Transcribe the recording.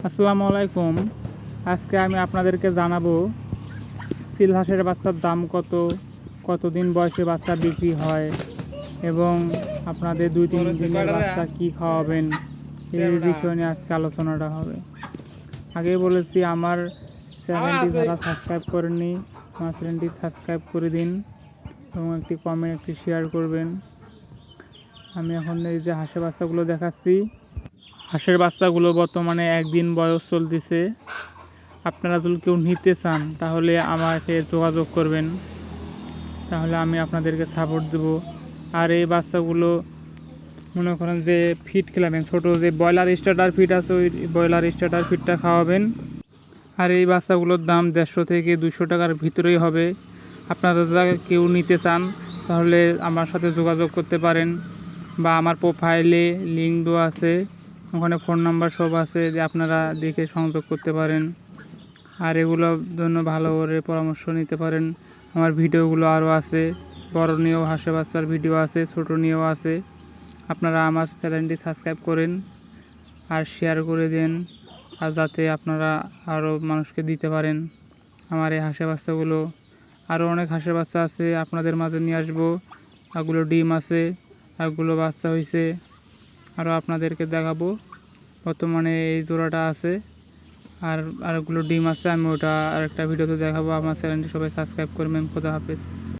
আসসালামু আলাইকুম। আজকে আমি আপনাদেরকে জানাবো চিল হাঁসের বাচ্চার দাম কত, কতদিন বয়সে বাচ্চা বিক্রি হয় এবং আপনাদের 2-3 দিনের বাচ্চা কি খাওয়াবেন এই বিষয় নিয়ে আজকে আলোচনাটা হবে। আগেই বলেছি আমার চ্যানেলটি যারা সাবস্ক্রাইব করেননি আমার চ্যানেলটি সাবস্ক্রাইব করে দিন এবং একটি কমেন্ট একটি শেয়ার করবেন। আমি এখন এই যে হাঁসের বাচ্চাগুলো দেখাচ্ছি। হাঁসের বাচ্চাগুলো বর্তমানে 1 দিন বয়স চলতেছে। আপনারা যদি কেউ নিতে চান তাহলে আমাকে যোগাযোগ করবেন, তাহলে আমি আপনাদেরকে সাপোর্ট দেব। আর এই বাচ্চাগুলো মনে করেন যে ফিড খেলাবেন, ছোটো যে ব্রয়লার স্টার্টার ফিড আছে ওই ব্রয়লার স্টার্টার ফিডটা খাওয়াবেন। আর এই বাচ্চাগুলোর দাম 150 থেকে 200 টাকার ভিতরেই হবে। আপনারা যদি কেউ নিতে চান তাহলে আমার সাথে যোগাযোগ করতে পারেন, বা আমার প্রোফাইলে লিঙ্ক দেওয়া আছে, ওখানে ফোন নাম্বার সব আছে, যে আপনারা দেখে সংযোগ করতে পারেন। আর এগুলোর জন্য ভালো করে পরামর্শ নিতে পারেন। আমার ভিডিওগুলো আরও আছে, বড় নিয়েও হাঁসের বাচ্চার ভিডিও আছে, ছোট নিয়েও আছে। আপনারা আমার চ্যানেলটি সাবস্ক্রাইব করেন আর শেয়ার করে দেন, আর যাতে আপনারা আরও মানুষকে দিতে পারেন আমার এই হাঁসের বাচ্চাগুলো। আরও অনেক হাঁসের বাচ্চা আছে আপনাদের মাঝে নিয়ে আসবো। আরগুলো ডিম আছে, আরগুলো বাচ্চা হয়েছে, আরও আপনাদেরকে দেখাবো। বর্তমানে এই জোড়াটা আছে, আরগুলো ডিম আছে, আমি ওটা আরেকটা ভিডিওতে দেখাবো। আমার চ্যানেলটি সবাই সাবস্ক্রাইব করবেন। খোদা হাফেজ।